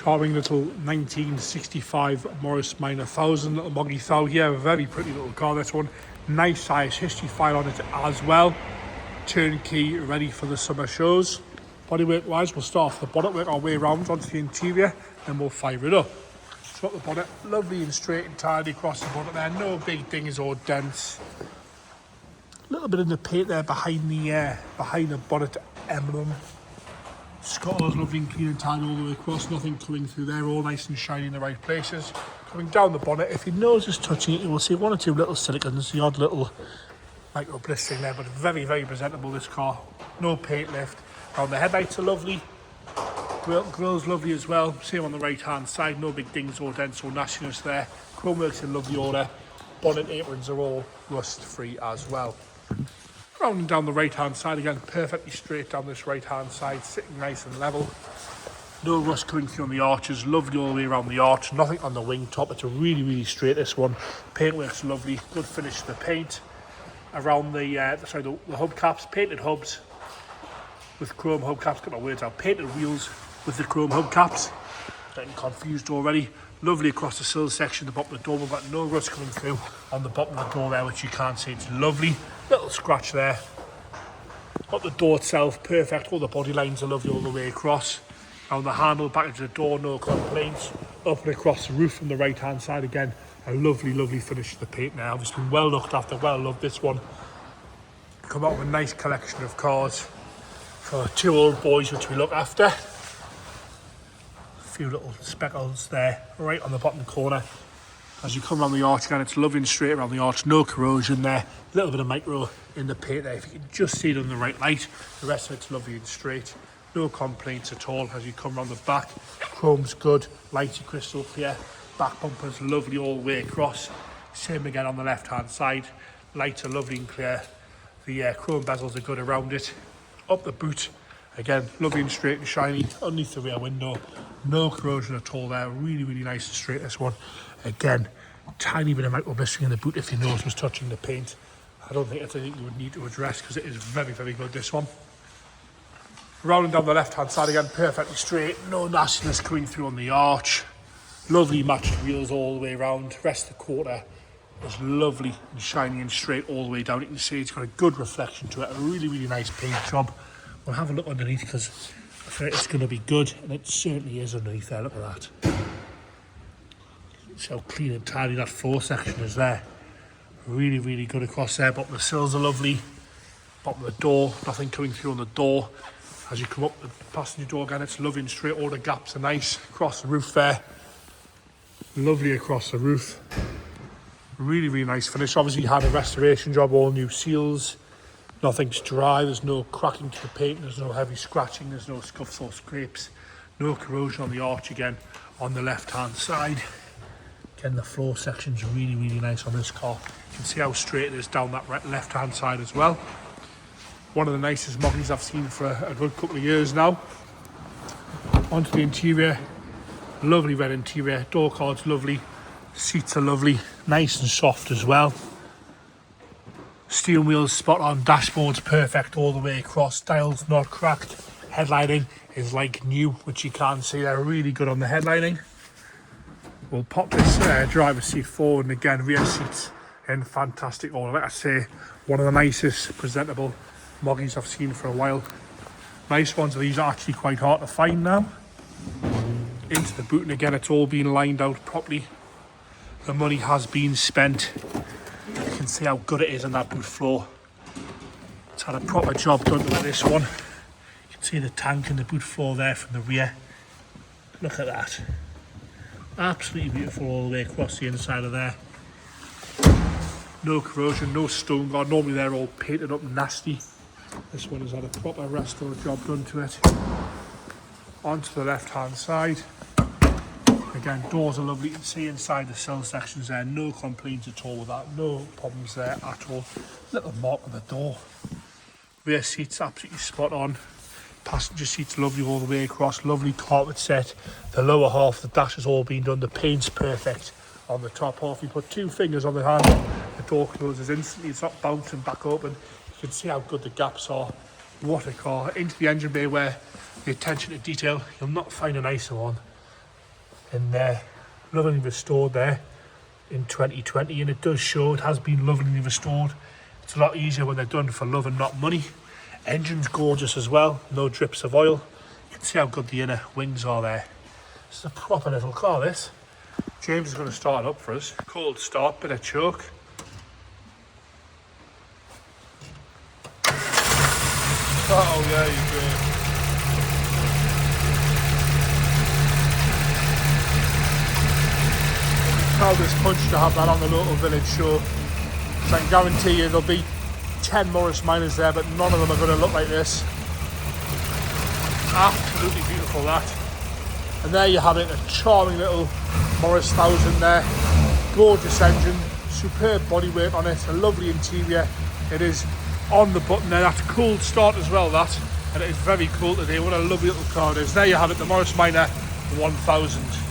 Charming little 1965 Morris Minor 1000 little Moggy Thou here. A very pretty little car, this one. Nice size history file on it as well. Turnkey, ready for the summer shows. Bodywork wise, we'll start off the bonnet, work our way around onto the interior, then we'll fire it up. So up the bonnet, lovely and straight and tidy across the bonnet there. No big dings or dents. A little bit in the paint there behind the bonnet emblem. Scotland's lovely and clean and tidy all the way across, nothing coming through there, all nice and shiny in the right places. Coming down the bonnet, if your nose is touching it, you will see one or two little silicons, the odd little micro blistering there, but very, very presentable, this car. No paint lift. Around the headlights are lovely. Grill's lovely as well. Same on the right hand side, no big dings or dents or nastiness there. Chrome works in lovely order. Bonnet aprons are all rust free as well. Rounding down the right hand side again, perfectly straight down this right hand side, sitting nice and level. No rust coming through on the arches, lovely all the way around the arch, nothing on the wing top. It's a really, really straight, this one. Paintwork's lovely, good finish to the paint. Around the hubcaps, painted hubs with chrome hubcaps, got my words out, painted wheels with the chrome hubcaps. Getting confused already. Lovely across the sill section, the bottom of the door. We've got no rust coming through on the bottom of the door there, which you can't see. It's lovely. Little scratch there. Got the door itself, perfect. All the body lines are lovely all the way across. On the handle, back into the door, no complaints. Up and across the roof from the right hand side again. A lovely, lovely finish to the paint now. It's been well looked after, well loved, this one. Come out with a nice collection of cars for two old boys, which we look after. Few little speckles there right on the bottom corner as you come around the arch again. It's lovely and straight around the arch, no corrosion there, a little bit of micro in the paint there. If you can just see it in the right light, the rest of it's lovely and straight, no complaints at all. As you come around the back, chrome's good, lighty crystal clear, back bumpers lovely all the way across. Same again on the left hand side, lights are lovely and clear, the chrome bezels are good around it. Up the boot again, lovely and straight and shiny underneath the rear window. No corrosion at all there. Really, really nice and straight, this one. Again, tiny bit of micro blistering in the boot if your nose was touching the paint. I don't think it's anything you would need to address because it is very, very good, this one. Rounding down the left-hand side again, perfectly straight. No nastiness coming through on the arch. Lovely matched wheels all the way around. Rest of the quarter is lovely and shiny and straight all the way down. You can see it's got a good reflection to it. A really, really nice paint job. We'll have a look underneath because I feel like it's going to be good, and it certainly is underneath there. Look at that. See how clean and tidy that floor section is there. Really, really good across there. Bottom of the sills are lovely. Bottom of the door, nothing coming through on the door. As you come up the passenger door again, it's lovely and straight. All the gaps are nice. Across the roof there. Lovely across the roof. Really, really nice finish. Obviously, you had a restoration job, all new seals. Nothing's dry, there's no cracking to the paint, there's no heavy scratching, there's no scuffs or scrapes, no corrosion on the arch again on the left hand side. Again, the floor section's really, really nice on this car. You can see how straight it is down that left hand side as well. One of the nicest Moggies I've seen for a good couple of years now. Onto the interior, lovely red interior, door card's lovely, seats are lovely, nice and soft as well. Steering wheels spot on, dashboard's perfect all the way across, dials not cracked, headlighting is like new, which you can see there, really good on the headlighting. We'll pop this driver's seat forward, and again, rear seats in fantastic order. Like I say, one of the nicest presentable Moggies I've seen for a while. Nice ones of these are actually quite hard to find now. Into the boot, and again, it's all been lined out properly. The money has been spent. You can see how good it is on that boot floor. It's had a proper job done to this one. You can see the tank and the boot floor there from the rear. Look at that. Absolutely beautiful all the way across the inside of there. No corrosion, no stone guard. Normally they're all painted up nasty. This one has had a proper restore job done to it. Onto the left hand side. Again, doors are lovely. You can see inside the sill sections there. No complaints at all with that. No problems there at all. Little mark on the door. Rear seats absolutely spot on. Passenger seats lovely all the way across. Lovely carpet set. The lower half of the dash has all been done. The paint's perfect on the top half. You put two fingers on the handle, the door closes instantly. It's not bouncing back open. You can see how good the gaps are. What a car. Into the engine bay where the attention to detail, you'll not find a nicer one. and lovingly restored there in 2020, and it does show it has been lovingly restored. It's a lot easier when they're done for love and not money. Engine's gorgeous as well, no drips of oil. You can see how good the inner wings are there. This is a proper little car, this. James is going to start it up for us. Cold start, bit of choke. Oh yeah, you do. Proudest punch to have that on the local village show. So I can guarantee you there'll be 10 Morris Minors there, but none of them are going to look like this. Absolutely beautiful, that. And there you have it, a charming little Morris 1000 there. Gorgeous engine, superb bodywork on it, a lovely interior. It is on the button there. That's cold start as well, that. And it is very cool today. What a lovely little car it is. There you have it, the Morris Minor 1000.